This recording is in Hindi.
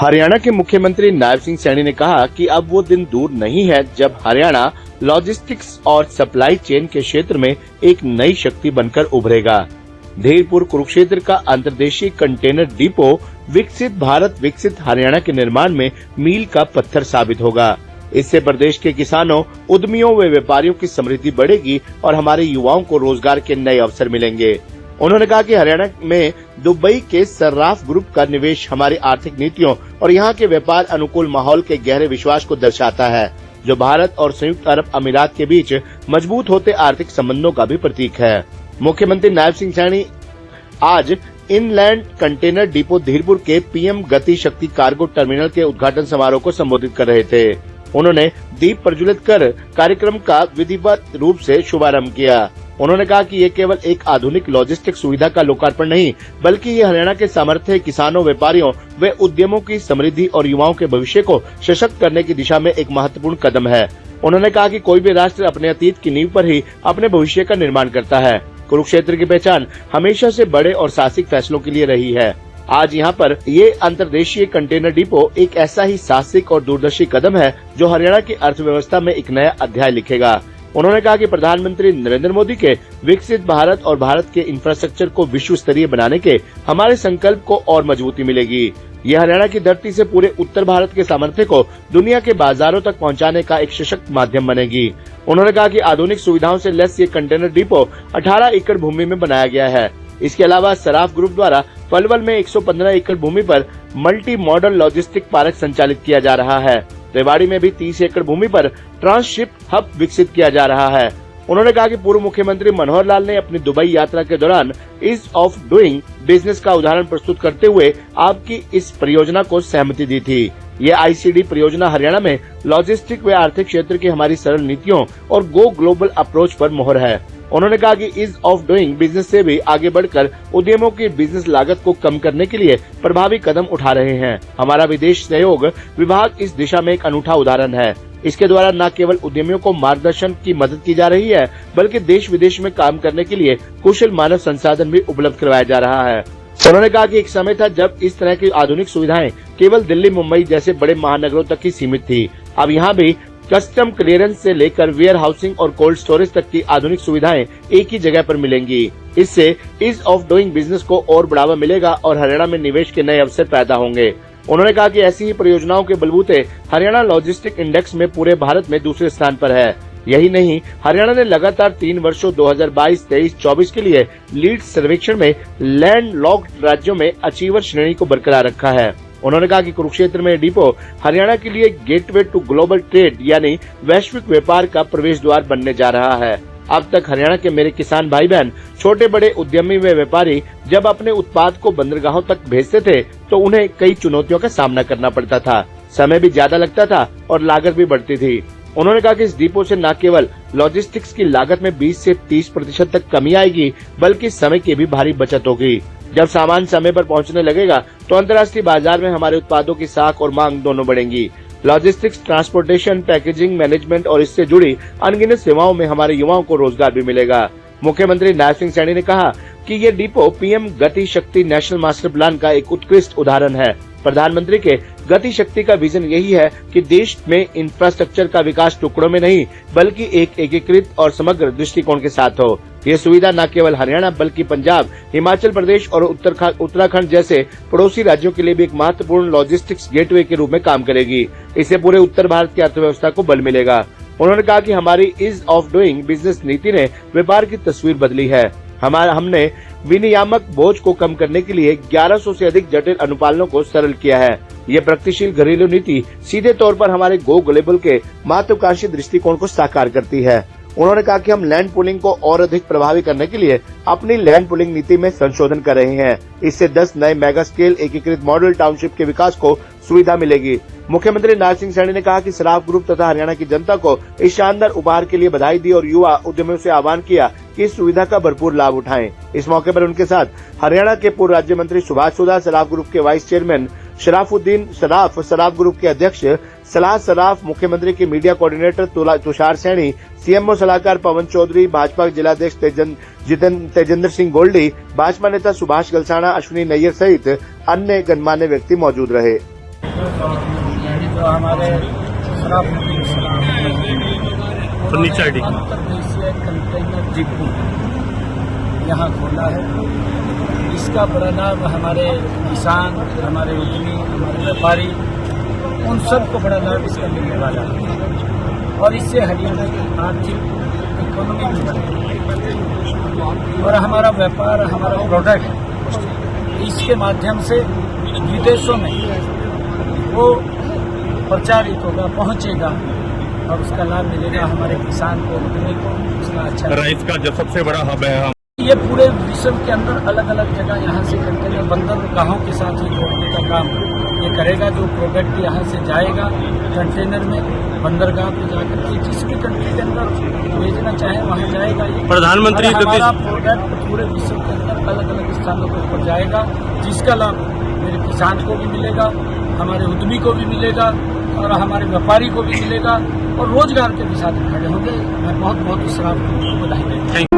हरियाणा के मुख्यमंत्री नायब सिंह सैनी ने कहा कि अब वो दिन दूर नहीं है जब हरियाणा लॉजिस्टिक्स और सप्लाई चेन के क्षेत्र में एक नई शक्ति बनकर उभरेगा। धीरपुर कुरुक्षेत्र का अंतर्देशीय कंटेनर डिपो विकसित भारत विकसित हरियाणा के निर्माण में मील का पत्थर साबित होगा। इससे प्रदेश के किसानों, उद्यमियों व व्यापारियों की समृद्धि बढ़ेगी और हमारे युवाओं को रोजगार के नए अवसर मिलेंगे। उन्होंने कहा कि हरियाणा में दुबई के सर्राफ ग्रुप का निवेश हमारी आर्थिक नीतियों और यहाँ के व्यापार अनुकूल माहौल के गहरे विश्वास को दर्शाता है, जो भारत और संयुक्त अरब अमीरात के बीच मजबूत होते आर्थिक संबंधों का भी प्रतीक है। मुख्यमंत्री नायब सिंह सैनी आज इनलैंड कंटेनर डिपो धीरपुर के पीएम गति शक्ति कार्गो टर्मिनल के उद्घाटन समारोह को संबोधित कर रहे थे। उन्होंने दीप प्रज्वलित कर कार्यक्रम का विधिवत रूप से शुभारंभ किया। उन्होंने कहा कि ये केवल एक आधुनिक लॉजिस्टिक सुविधा का लोकार्पण नहीं, बल्कि ये हरियाणा के सामर्थ्य, किसानों, व्यापारियों व उद्यमों की समृद्धि और युवाओं के भविष्य को सशक्त करने की दिशा में एक महत्वपूर्ण कदम है। उन्होंने कहा कि कोई भी राष्ट्र अपने अतीत की नींव पर ही अपने भविष्य का निर्माण करता है। कुरुक्षेत्र की पहचान हमेशा से बड़े और साहसिक फैसलों के लिए रही है। आज यहाँ पर ये अंतर्देशीय कंटेनर डिपो एक ऐसा ही साहसिक और दूरदर्शी कदम है जो हरियाणा की अर्थव्यवस्था में एक नया अध्याय लिखेगा। उन्होंने कहा कि प्रधानमंत्री नरेंद्र मोदी के विकसित भारत और भारत के इंफ्रास्ट्रक्चर को विश्व स्तरीय बनाने के हमारे संकल्प को और मजबूती मिलेगी। यह हरियाणा की धरती से पूरे उत्तर भारत के सामर्थ्य को दुनिया के बाजारों तक पहुंचाने का एक सशक्त माध्यम बनेगी। उन्होंने कहा कि आधुनिक सुविधाओं से लैस ये कंटेनर डिपो 18 एकड़ भूमि में बनाया गया है। इसके अलावा सराफ ग्रुप द्वारा पलवल में 115 एकड़ भूमि पर मल्टी मॉडल लॉजिस्टिक पार्क संचालित किया जा रहा है। रेवाड़ी में भी 30 एकड़ भूमि पर ट्रांसशिप हब विकसित किया जा रहा है। उन्होंने कहा कि पूर्व मुख्यमंत्री मनोहर लाल ने अपनी दुबई यात्रा के दौरान ईज ऑफ डूइंग बिजनेस का उदाहरण प्रस्तुत करते हुए आपकी इस परियोजना को सहमति दी थी। ये आईसीडी परियोजना हरियाणा में लॉजिस्टिक व आर्थिक क्षेत्र की हमारी सरल नीतियों और गो ग्लोबल अप्रोच पर मोहर है। उन्होंने कहा कि ईज ऑफ डूइंग बिजनेस से भी आगे बढ़कर उद्यमों की बिजनेस लागत को कम करने के लिए प्रभावी कदम उठा रहे हैं। हमारा विदेश सहयोग विभाग इस दिशा में एक अनूठा उदाहरण है। इसके द्वारा न केवल उद्यमियों को मार्गदर्शन की मदद की जा रही है, बल्कि देश विदेश में काम करने के लिए कुशल मानव संसाधन भी उपलब्ध करवाया जा रहा है। उन्होंने कहा कि एक समय था जब इस तरह की आधुनिक सुविधाएं केवल दिल्ली, मुंबई जैसे बड़े महानगरों तक ही सीमित थी। अब यहाँ भी कस्टम क्लियरेंस से लेकर वेयर हाउसिंग और कोल्ड स्टोरेज तक की आधुनिक सुविधाएं एक ही जगह पर मिलेंगी। इससे ईज ऑफ डूइंग बिजनेस को और बढ़ावा मिलेगा और हरियाणा में निवेश के नए अवसर पैदा होंगे। उन्होंने कहा कि ऐसी ही परियोजनाओं के बलबूते हरियाणा लॉजिस्टिक इंडेक्स में पूरे भारत में दूसरे स्थान पर है। यही नहीं, हरियाणा ने लगातार 3 वर्षों 2022, 23, 24 के लिए लीड सर्वेक्षण में लैंड लॉक्ड राज्यों में अचीवर श्रेणी को बरकरार रखा है। उन्होंने कहा कि कुरुक्षेत्र में डिपो हरियाणा के लिए गेटवे टू ग्लोबल ट्रेड यानी वैश्विक व्यापार का प्रवेश द्वार बनने जा रहा है। अब तक हरियाणा के मेरे किसान भाई बहन, छोटे बड़े उद्यमी व व्यापारी जब अपने उत्पाद को बंदरगाहों तक भेजते थे तो उन्हें कई चुनौतियों का सामना करना पड़ता था, समय भी ज्यादा लगता था और लागत भी बढ़ती थी। उन्होंने कहा कि इस डिपो से न केवल लॉजिस्टिक्स की लागत में 20 से 30% तक कमी आएगी, बल्कि समय की भी भारी बचत होगी। जब सामान समय पर पहुंचने लगेगा तो अंतर्राष्ट्रीय बाजार में हमारे उत्पादों की साख और मांग दोनों बढ़ेंगी। लॉजिस्टिक्स, ट्रांसपोर्टेशन, पैकेजिंग, मैनेजमेंट और इससे जुड़ी अनगिनत सेवाओं में हमारे युवाओं को रोजगार भी मिलेगा। मुख्यमंत्री नायब सिंह सैनी ने कहा कि ये डिपो पीएम गति शक्ति नेशनल मास्टर प्लान का एक उत्कृष्ट उदाहरण है। प्रधानमंत्री के गति शक्ति का विजन यही है कि देश में इंफ्रास्ट्रक्चर का विकास टुकड़ों में नहीं, बल्कि एक एकीकृत और समग्र दृष्टिकोण के साथ हो। ये सुविधा न केवल हरियाणा बल्कि पंजाब, हिमाचल प्रदेश और उत्तराखंड जैसे पड़ोसी राज्यों के लिए भी एक महत्वपूर्ण लॉजिस्टिक्स गेटवे के रूप में काम करेगी। इससे पूरे उत्तर भारत की अर्थव्यवस्था को बल मिलेगा। उन्होंने कहा कि हमारी ईज ऑफ डूइंग बिजनेस नीति ने व्यापार की तस्वीर बदली है। हमने विनियामक बोझ को कम करने के लिए 1100 से अधिक जटिल अनुपालनों को सरल किया है। ये प्रगतिशील घरेलू नीति सीधे तौर पर हमारे गो ग्लोबल के महत्वाकांक्षी दृष्टिकोण को साकार करती है। उन्होंने कहा कि हम लैंड पुलिंग को और अधिक प्रभावी करने के लिए अपनी लैंड पुलिंग नीति में संशोधन कर रहे हैं। इससे 10 नए मेगा स्केल एकीकृत मॉडल टाउनशिप के विकास को सुविधा मिलेगी। मुख्यमंत्री नायब सिंह सैनी ने कहा कि सराफ ग्रुप तथा हरियाणा की जनता को इस शानदार उपहार के लिए बधाई दी और युवा उद्यमियों से आह्वान किया कि इस सुविधा का भरपूर लाभ उठाएं। इस मौके पर उनके साथ हरियाणा के पूर्व राज्य मंत्री सुभाष सुधा, सराफ ग्रुप के vice chairman Sharafuddin Saraf, Saraf group के अध्यक्ष सलाह सराफ, मुख्यमंत्री के media coordinator Tushar Saini, CMO सलाहकार पवन चौधरी, भाजपा जिलाध्यक्ष तेजेंद्र सिंह गोल्डी, भाजपा नेता सुभाष गलसाना, अश्विनी नैयर सहित अन्य गणमान्य व्यक्ति मौजूद रहे। जो हमारे अंतर्देशीय कंटेनर डिपो यहाँ खोला है। इसका बड़ा लाभ हमारे किसान, हमारे उद्यमी, हमारे व्यापारी, उन सबको बड़ा लाभ इसका मिलने वाला है और इससे हरियाणा की आर्थिक इकोनॉमी भी बढ़ेगी और हमारा व्यापार, हमारा प्रोडक्ट इसके माध्यम से विदेशों में वो प्रचारित होगा, पहुंचेगा और उसका लाभ मिलेगा हमारे किसान को, उद्यमी को। उसका अच्छा राइस का जो सबसे बड़ा हब है, ये पूरे विश्व के अंदर अलग अलग जगह यहाँ से कंटेनर बंदरगाहों के साथ ही जोड़ने का काम ये करेगा। जो प्रोडक्ट यहाँ से जाएगा कंटेनर में, बंदरगाह पे जाकर के जिस भी कंट्री के अंदर भेजना चाहे वहाँ जाएगा। ये प्रधानमंत्री हमारा प्रोडक्ट पूरे विश्व के अंदर अलग अलग स्थानों पर जाएगा, जिसका लाभ मेरे किसान को भी मिलेगा, हमारे उद्यमी को भी मिलेगा और हमारे व्यापारी को भी मिलेगा और रोजगार के भी साथ खड़े होंगे। मैं बहुत बहुत इस को बधाई देता हूं।